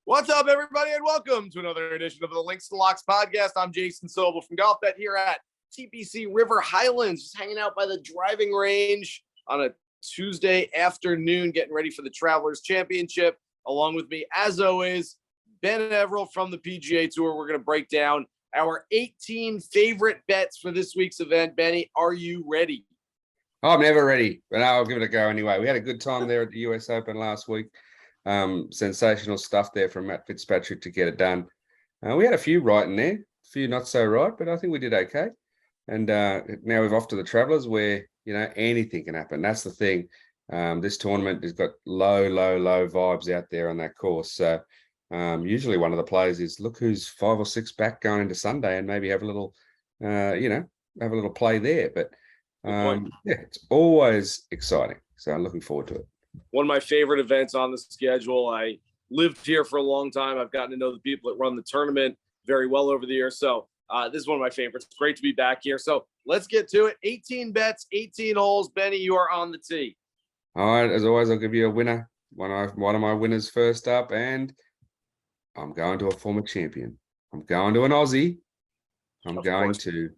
What's up, everybody, and welcome to another edition of the Links to Locks podcast. I'm Jason Sobel from GolfBet here at TPC River Highlands, just hanging out by the driving range on a Tuesday afternoon, getting ready for the Travelers Championship. Along with me, as always, Ben Everill from the PGA Tour. We're going to break down our 18 favorite bets for this week's event. Benny, are you ready? I'm never ready, but I'll give it a go anyway. We had a good time there at the US Open last week. Sensational stuff there from Matt Fitzpatrick to get it done. We had a few right in there, a few not so right, but I think we did okay. And now we're off to the Travelers where, anything can happen. That's the thing. This tournament has got low vibes out there on that course. So usually one of the players is look who's 5 or 6 back going into Sunday and maybe have a little, have a little play there. But it's always exciting. So I'm looking forward to it. One of my favorite events on the schedule. I lived here for a long time. I've gotten to know the people that run the tournament very well over the years. So this is one of my favorites. It's great to be back here. So let's get to it. 18 bets, 18 holes. Benny, you are on the tee. All right. As always, I'll give you a winner. One of my winners first up. And I'm going to a former champion. I'm going to an Aussie. I'm going to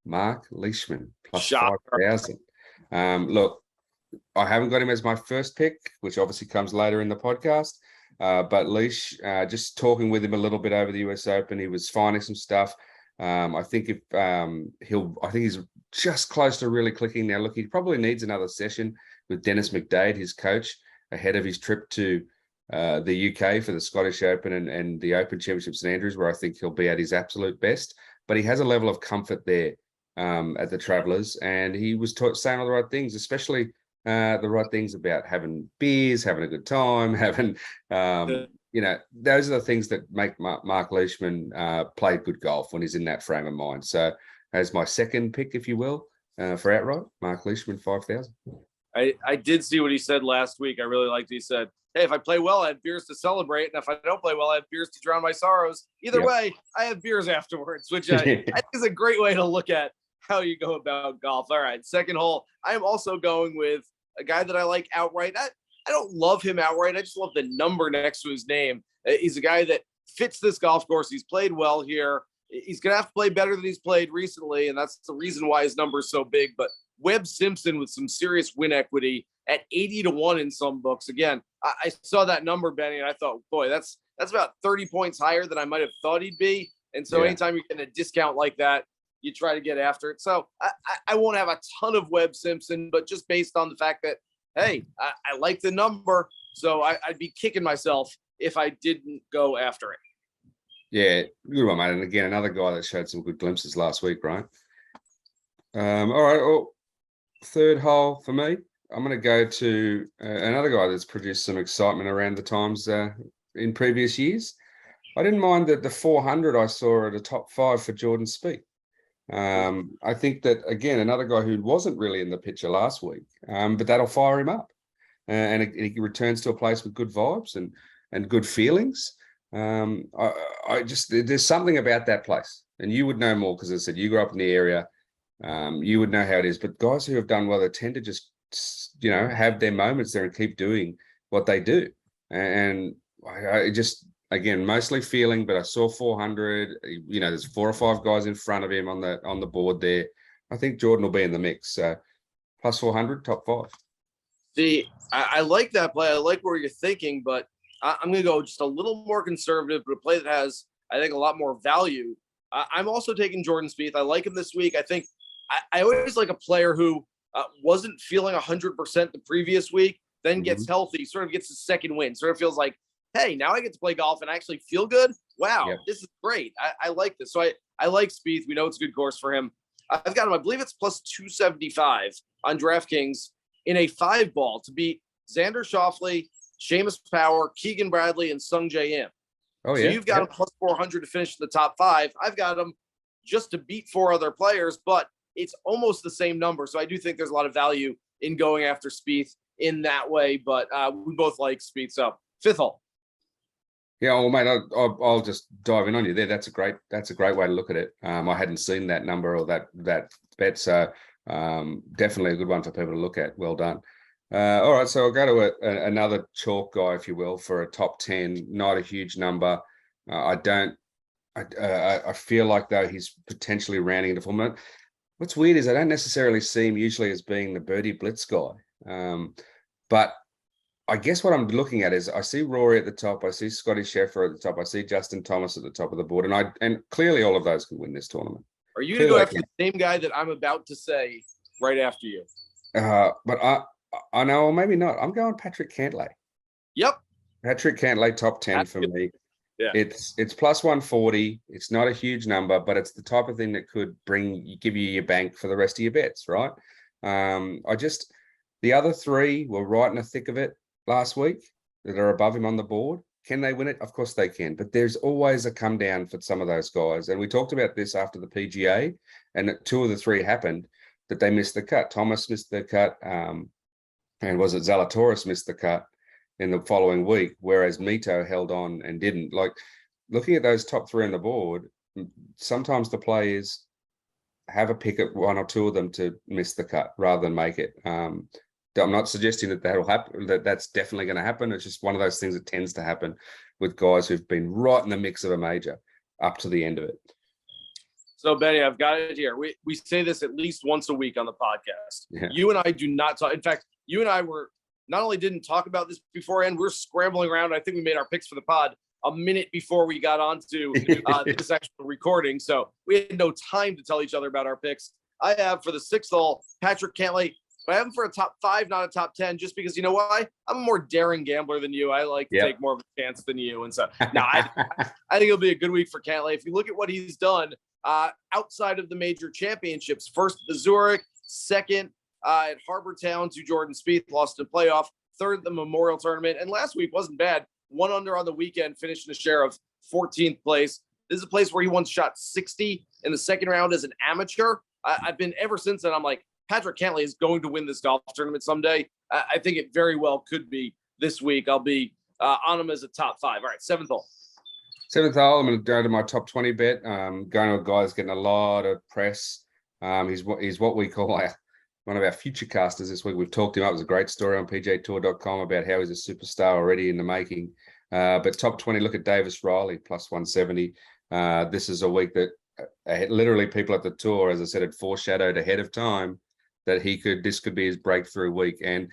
Marc Leishman plus 5,000. Look, I haven't got him as my first pick, which obviously comes later in the podcast. But Leish, just talking with him a little bit over the US Open, he was finding some stuff. I think he's just close to really clicking now. Look, he probably needs another session with Dennis McDade, his coach, ahead of his trip to the UK for the Scottish Open and the Open Championship St Andrews, where I think he'll be at his absolute best. But he has a level of comfort there at the Travelers, and he was saying all the right things, especially the right things about having beers, having a good time, having, those are the things that make Marc Leishman play good golf when he's in that frame of mind. So as my second pick, if you will, for outright, Marc Leishman, 5,000. I did see what he said last week. I really liked it. He said, hey, if I play well, I have beers to celebrate. And if I don't play well, I have beers to drown my sorrows. Either way, I have beers afterwards, which I think is a great way to look at how you go about golf. All right, second hole. I am also going with a guy that I like outright. I don't love him outright. I just love the number next to his name. He's a guy that fits this golf course. He's played well here. He's going to have to play better than he's played recently, and that's the reason why his number is so big. But Webb Simpson with some serious win equity at 80-1 in some books. Again, I saw that number, Benny, and I thought, boy, that's about 30 points higher than I might have thought he'd be. And so anytime you're getting a discount like that, you try to get after it. So I won't have a ton of Webb Simpson, but just based on the fact that, hey, I like the number, so I'd be kicking myself if I didn't go after it. Yeah, good one, mate. And again, another guy that showed some good glimpses last week, right? All right, well, third hole for me. I'm going to go to another guy that's produced some excitement around the times in previous years. I didn't mind that the 400 I saw at a top 5 for Jordan Spieth. I think that, again, another guy who wasn't really in the picture last week, but that'll fire him up. And he returns to a place with good vibes and good feelings. There's something about that place. And you would know more because, as I said, you grew up in the area. You would know how it is. But guys who have done well, they tend to just, have their moments there and keep doing what they do. And I just... Again, mostly feeling, but I saw 400. There's 4 or 5 guys in front of him on the board there. I think Jordan will be in the mix. So plus 400, top 5. See, I like that play. I like where you're thinking, but I'm going to go just a little more conservative, but a play that has, I think, a lot more value. I'm also taking Jordan Spieth. I like him this week. I think I always like a player who wasn't feeling 100% the previous week, then gets healthy, sort of gets his second win. Sort of feels like, hey, now I get to play golf and actually feel good. Wow, This is great. I like this. So I like Spieth. We know it's a good course for him. I've got him, I believe it's plus 275 on DraftKings in a 5-ball to beat Xander Schauffele, Seamus Power, Keegan Bradley, and Sung Jae Im. So you've got him plus 400 to finish in the top 5. I've got him just to beat 4 other players, but it's almost the same number. So I do think there's a lot of value in going after Spieth in that way, but we both like Spieth. So 5th hole. Yeah, well, mate, I'll just dive in on you there. That's a great way to look at it. I hadn't seen that number or that bet, so definitely a good one for people to look at. Well done. All right, so I'll go to another chalk guy, if you will, for a top 10. Not a huge number. I feel like though he's potentially rounding into form. What's weird is I don't necessarily see him usually as being the birdie blitz guy. But I guess what I'm looking at is I see Rory at the top, I see Scotty Scheffler at the top, I see Justin Thomas at the top of the board, and clearly all of those can win this tournament. Are you going to go after the same guy that I'm about to say right after you? But I know, or maybe not. I'm going Patrick Cantlay. Yep. Patrick Cantlay, top 10 for me. Yeah. It's plus 140. It's not a huge number, but it's the type of thing that could give you your bank for the rest of your bets, right? The other three were right in the thick of it last week that are above him on the board. Can they win it? Of course they can, but there's always a come down for some of those guys. And we talked about this after the PGA, and two of the three happened that they missed the cut. Thomas missed the cut, and was it Zalatoris missed the cut in the following week, whereas Mito held on and didn't. Like, looking at those top three on the board, sometimes the play is have a pick at one or two of them to miss the cut rather than make it. I'm not suggesting that that'll happen, that's definitely going to happen. It's just one of those things that tends to happen with guys who've been right in the mix of a major up to the end of it. So, Benny, I've got it here. We say this at least once a week on the podcast. Yeah. You and I do not talk. In fact, you and I were not only didn't talk about this beforehand, we're scrambling around. I think we made our picks for the pod a minute before we got onto this actual recording. So we had no time to tell each other about our picks. I have for the 6th hole, Patrick Cantlay. But I have him for a top 5, not a top 10, just because, you know why? I'm a more daring gambler than you. I like to take more of a chance than you. And so, no, I think it'll be a good week for Cantlay. If you look at what he's done outside of the major championships, first at the Zurich, second at Harbour Town to Jordan Spieth, lost in playoff, third at the Memorial Tournament. And last week wasn't bad. 1 under on the weekend, finishing a share of 14th place. This is a place where he once shot 60 in the second round as an amateur. I've been ever since then. I'm like, Patrick Cantlay is going to win this golf tournament someday. I think it very well could be this week. I'll be on him as a top 5. All right, 7th hole. 7th hole, I'm going to go to my top 20 bet. Going to a guy who's getting a lot of press. He's what we call one of our future casters this week. We've talked him up. It was a great story on pjtour.com about how he's a superstar already in the making. But top 20, look at Davis Riley, plus 170. This is a week that literally people at the tour, as I said, had foreshadowed ahead of time that this could be his breakthrough week. And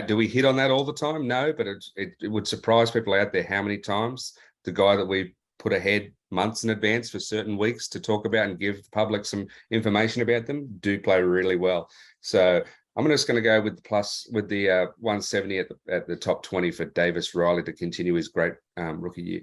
do we hit on that all the time? No, but it would surprise people out there how many times the guy that we put ahead months in advance for certain weeks to talk about and give the public some information about them do play really well. So I'm just going to go with the 170 at the top 20 for Davis Riley to continue his great rookie year.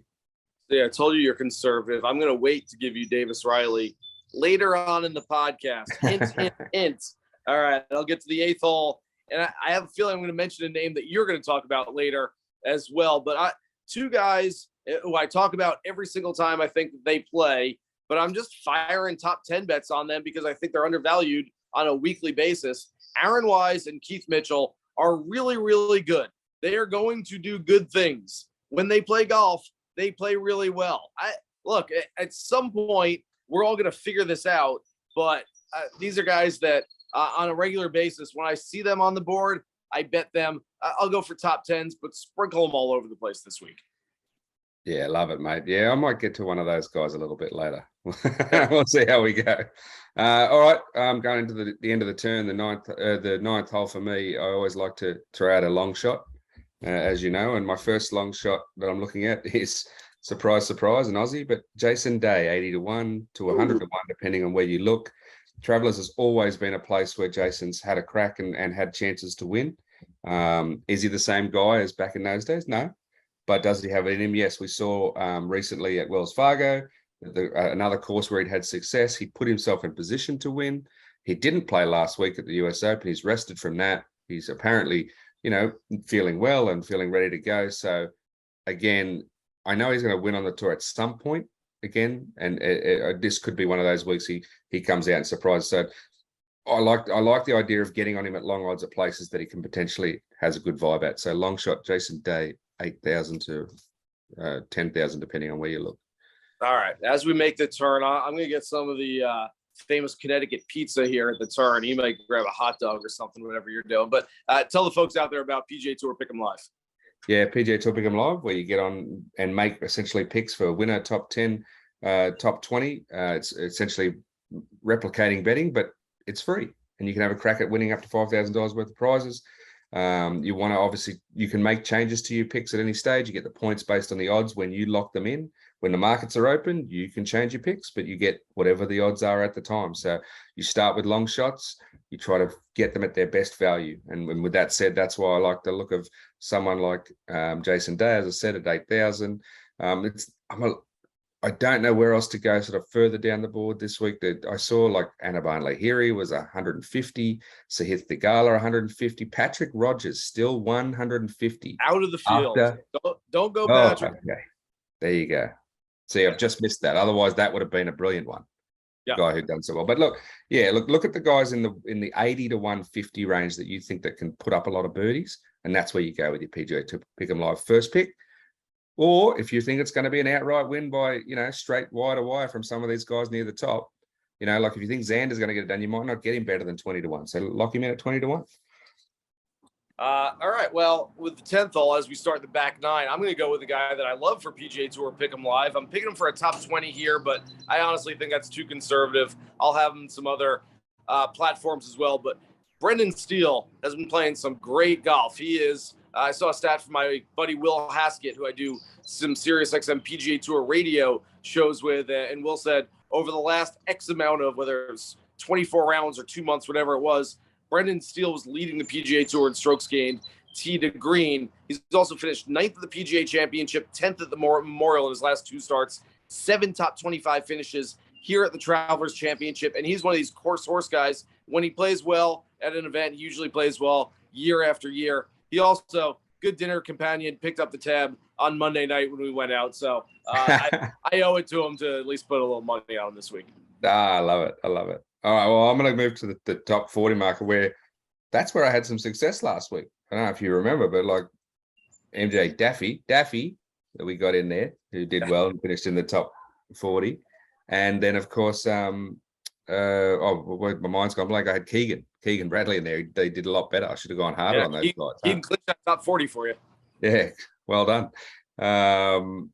Yeah, I told you you're conservative. I'm going to wait to give you Davis Riley later on in the podcast. Hint, hint, hint. All right, I'll get to the 8th hole. And I have a feeling I'm going to mention a name that you're going to talk about later as well. But two guys who I talk about every single time I think they play, but I'm just firing top 10 bets on them because I think they're undervalued on a weekly basis. Aaron Wise and Keith Mitchell are really, really good. They are going to do good things. When they play golf, they play really well. Look, at some point, we're all going to figure this out, but these are guys that on a regular basis, when I see them on the board, I bet them. I'll go for top 10s, but sprinkle them all over the place this week. Yeah, love it, mate. Yeah, I might get to one of those guys a little bit later. We'll see how we go. All right, I'm going into the end of the turn, the ninth hole for me. I always like to throw out a long shot, as you know, and my first long shot that I'm looking at is, surprise, surprise, an Aussie, but Jason Day, 80 to 1 to 100 to 1, depending on where you look. Travelers has always been a place where Jason's had a crack and had chances to win. Is he the same guy as back in those days? No. But does he have it in him? Yes. We saw recently at Wells Fargo, another course where he'd had success. He put himself in position to win. He didn't play last week at the US Open. He's rested from that. He's apparently, feeling well and feeling ready to go. So again, I know he's going to win on the tour at some point again, and this could be one of those weeks he comes out and surprises. So I like the idea of getting on him at long odds at places that he can potentially has a good vibe at. So long shot, Jason Day, 8,000 to 10,000, depending on where you look. All right. As we make the turn, I'm going to get some of the famous Connecticut pizza here at the turn. You might grab a hot dog or something, whatever you're doing. But tell the folks out there about PGA Tour Pick'em Live. Yeah, PGA Tour Pick'em Live, where you get on and make essentially picks for winner, top 10, top 20. It's essentially replicating betting, but it's free. And you can have a crack at winning up to $5,000 worth of prizes. You want to obviously, you can make changes to your picks at any stage. You get the points based on the odds when you lock them in. When the markets are open, you can change your picks, but you get whatever the odds are at the time. So you start with long shots, you try to get them at their best value. And with that said, that's why I like the look of someone like Jason Day, as I said, at 8,000. I don't know where else to go sort of further down the board this week. That I saw like Anaban Lahiri was 150, Sahith Theegala 150, Patrick Rogers still 150. Out of the field. Don't go Patrick. Okay. There you go. See, I've just missed that. Otherwise, that would have been a brilliant one. Yeah. Guy who'd done so well. But look at the guys in the 80 to 150 range that you think that can put up a lot of birdies, and that's where you go with your PGA Tour Pick'em Live first pick. Or if you think it's going to be an outright win by, straight wide or wire from some of these guys near the top, like if you think Xander's going to get it done, you might not get him better than 20 to 1. So lock him in at 20 to 1. All right. Well, with the 10th hole, as we start the back nine, I'm going to go with a guy that I love for PGA Tour Pick'em Live. I'm picking him for a top 20 here, but I honestly think that's too conservative. I'll have him some other platforms as well. But Brendan Steele has been playing some great golf. He is. I saw a stat from my buddy Will Haskett, who I do some SiriusXM PGA Tour radio shows with, and Will said over the last X amount of, whether it was 24 rounds or 2 months, whatever it was, Brendan Steele was leading the PGA Tour in strokes gained, tee to green. He's also finished 9th at the PGA Championship, 10th at the Memorial in his last 2 starts, 7 top 25 finishes here at the Travelers Championship, and he's one of these course horse guys. When he plays well at an event, he usually plays well year after year. He also, good dinner companion, picked up the tab on Monday night when we went out. So I owe it to him to at least put a little money on this week. I love it. I love it. All right, well, I'm going to move to the top 40 marker, where that's where I had some success last week. I don't know if you remember, but like MJ Daffy that we got in there, who did well and finished in the top 40. And then, of course, my mind's gone blank. I had Keegan Bradley in there. They did a lot better. I should have gone harder on those guys. He clinched that top 40 for you. Yeah, well done. I'm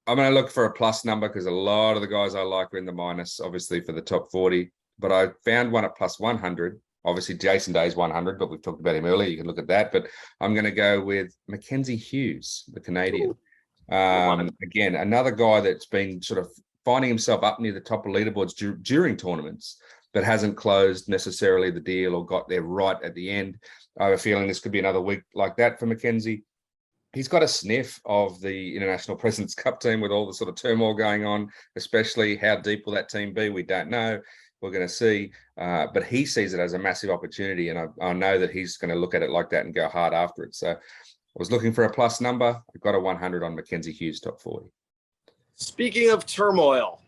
going to look for a plus number because a lot of the guys I like are in the minus, obviously, for the top 40. But I found one at plus 100. Obviously, Jason Day's 100, but we've talked about him earlier. You can look at that. But I'm going to go with Mackenzie Hughes, the Canadian. Again, another guy that's been sort of finding himself up near the top of leaderboards during tournaments, but hasn't closed necessarily the deal or got there right at the end. I have a feeling this could be another week like that for Mackenzie. He's got a sniff of the International Presidents Cup team with all the sort of turmoil going on, especially how deep will that team be? We don't know. We're going to see. But he sees it as a massive opportunity, and I know that he's going to look at it like that and go hard after it. So I was looking for a plus number. I got a 100 on Mackenzie Hughes, top 40. Speaking of turmoil,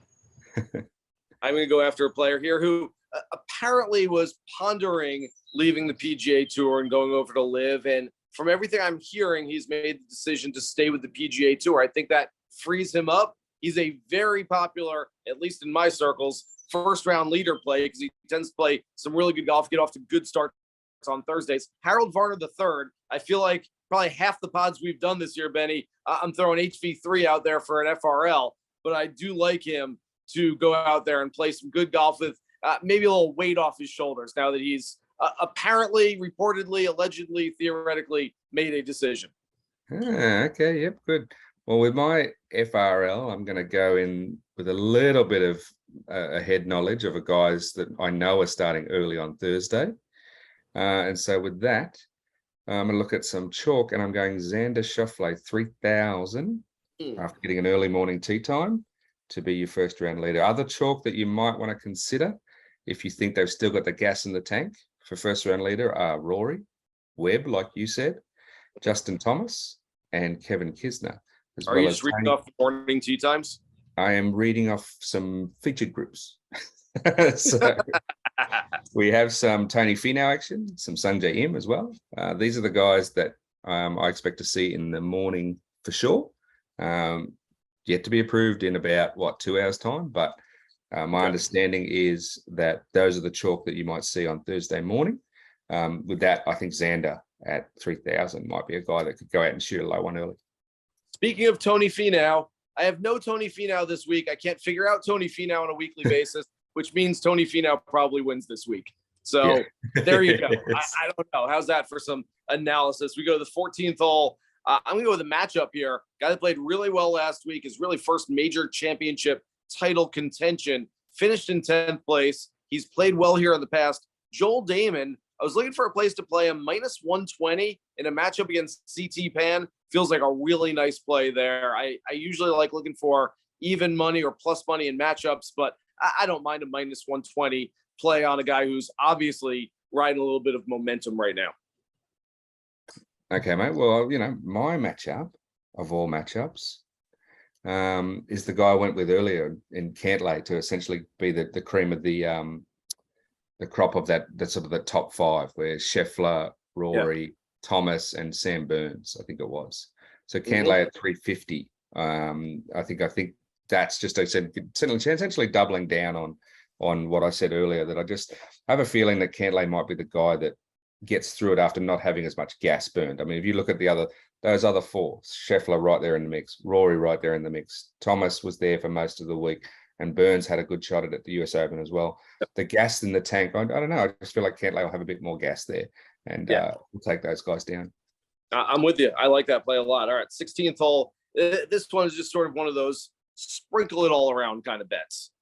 I'm going to go after a player here who apparently was pondering leaving the PGA Tour and going over to LIV. And from everything I'm hearing, he's made the decision to stay with the PGA Tour. I think that frees him up. He's a very popular, at least in my circles, first-round leader play because he tends to play some really good golf, get off to good starts on Thursdays. Harold Varner III, I feel like probably half the pods we've done this year, Benny, I'm throwing HV3 out there for an FRL, but I do like him to go out there and play some good golf with maybe a little weight off his shoulders now that he's apparently, reportedly, allegedly, theoretically made a decision. Okay, yep, good. Well, with my FRL, I'm going to go in with a little bit of a head knowledge of a guys that I know are starting early on Thursday. And so with that, I'm going to look at some chalk, and I'm going Xander Schauffele 3,000 after getting an early morning tee time to be your first round leader. Other chalk that you might want to consider if you think they've still got the gas in the tank for first round leader are Rory, Webb, like you said, Justin Thomas, and Kevin Kisner. Are you just reading off the morning tee times? I am reading off some featured groups. So we have some Tony Finau action, some Sungjae Im as well. These are the guys that I expect to see in the morning for sure. Yet to be approved in about 2 hours time, but My understanding is that those are the chalk that you might see on Thursday morning. With that, I think Xander at 3,000 might be a guy that could go out and shoot a low one early. Speaking of Tony Finau, I have no Tony Finau this week. I can't figure out Tony Finau on a weekly basis, which means Tony Finau probably wins this week. So there you go. I don't know. How's that for some analysis? We go to the 14th hole. I'm going to go with a matchup here. Guy that played really well last week, his really first major championship title contention, finished in 10th place. He's played well here in the past. Joel Dahmen, I was looking for a place to play him. Minus 120 in a matchup against CT Pan. Feels like a really nice play there. I usually like looking for even money or plus money in matchups, but I don't mind a minus 120 play on a guy who's obviously riding a little bit of momentum right now. Okay, mate. Well, my matchup of all matchups is the guy I went with earlier in Cantlay to essentially be the cream of the crop of that sort of the top five, where Schauffele, Rory, Thomas, and Sam Burns, I think it was. So Cantlay at 350. I think that's just essentially doubling down on what I said earlier, that I just have a feeling that Cantlay might be the guy that gets through it after not having as much gas burned. I mean, if you look at those other four, Schauffele right there in the mix, Rory right there in the mix, Thomas was there for most of the week, and Burns had a good shot at it at the US Open as well. The gas in the tank, I don't know. I just feel like Cantlay will have a bit more gas there, and we'll take those guys down. I'm with you. I like that play a lot. All right, 16th hole. This one is just sort of one of those sprinkle it all around kind of bets.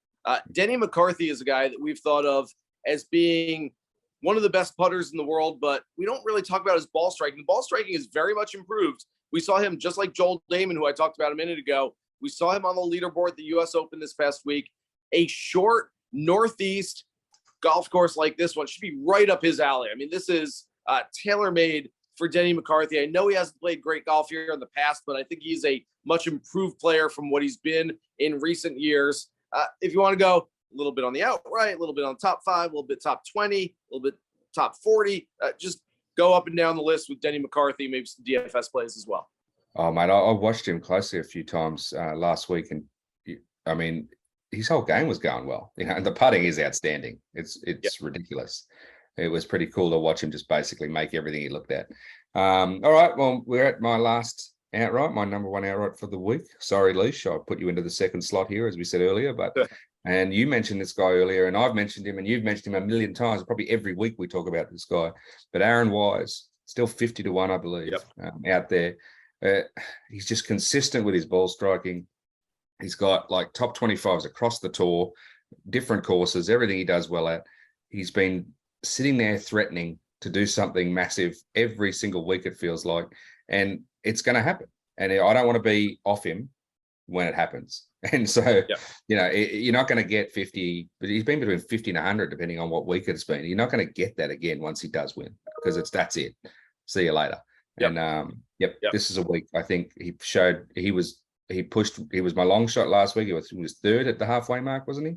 Denny McCarthy is a guy that we've thought of as being one of the best putters in the world, but we don't really talk about his ball striking. The ball striking is very much improved. We saw him just like Joel Dahmen, who I talked about a minute ago. We saw him on the leaderboard at the US Open this past week. A short northeast golf course like this one should be right up his alley. I mean, this is tailor-made for Denny McCarthy. I know he hasn't played great golf here in the past, but I think he's a much improved player from what he's been in recent years. If you want to go a little bit on the outright, a little bit on the top 5, a little bit top 20, a little bit top 40, just go up and down the list with Denny McCarthy, maybe some DFS plays as well. Oh, mate, I watched him closely a few times last week, and I mean, his whole game was going well. And the putting is outstanding. It's ridiculous. It was pretty cool to watch him just basically make everything he looked at. All right, well, we're at my last outright, my number one outright for the week. Sorry, Leish, I put you into the second slot here, as we said earlier, but and you mentioned this guy earlier, and I've mentioned him, and you've mentioned him a million times. Probably every week we talk about this guy. But Aaron Wise, still 50 to 1, I believe, out there. He's just consistent with his ball striking. He's got like top 25s across the tour, different courses, everything he does well at. He's been sitting there threatening to do something massive every single week, it feels like, and it's going to happen. And I don't want to be off him when it happens. And so, you're not going to get 50, but he's been between 50 and 100, depending on what week it's been. You're not going to get that again once he does win, because that's it. See you later. And this is a week. I think he showed he was my long shot last week. He was third at the halfway mark, wasn't he?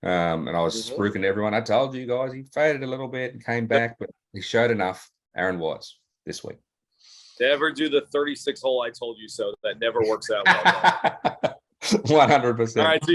And I was spruiking everyone. I told you guys he faded a little bit and came back, but he showed enough. Aaron Wise this week. Never do the 36 hole I told you so. That never works out well. 100%. All right. So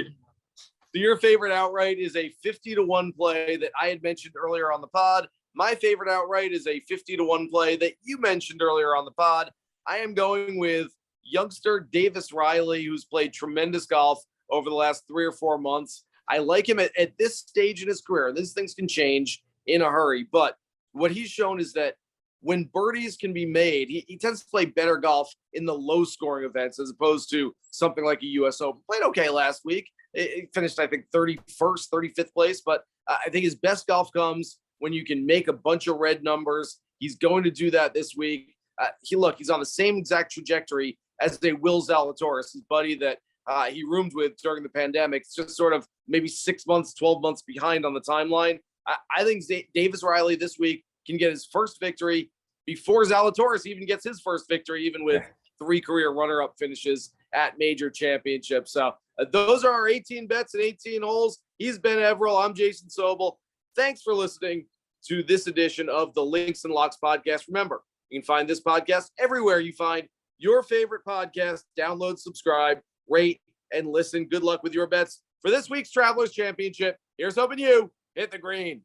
your favorite outright is a 50 to 1 play that I had mentioned earlier on the pod. My favorite outright is a 50 to 1 play that you mentioned earlier on the pod. I am going with youngster Davis Riley, who's played tremendous golf over the last 3 or 4 months. I like him at this stage in his career. These things can change in a hurry, but what he's shown is that when birdies can be made, he tends to play better golf in the low-scoring events as opposed to something like a U.S. Open. Played okay last week. It finished, I think, 31st, 35th place, but I think his best golf comes when you can make a bunch of red numbers. He's going to do that this week. He's on the same exact trajectory as a Will Zalatoris, his buddy that he roomed with during the pandemic. It's just sort of maybe 6 months, 12 months behind on the timeline. I think Davis Riley this week can get his first victory before Zalatoris even gets his first victory, even with 3 career runner-up finishes at major championships. So those are our 18 bets and 18 holes. He's Ben Everill. I'm Jason Sobel. Thanks for listening to this edition of the Links and Locks podcast. Remember, you can find this podcast everywhere you find your favorite podcast. Download, subscribe, rate, and listen. Good luck with your bets. For this week's Travelers Championship, here's hoping you hit the green.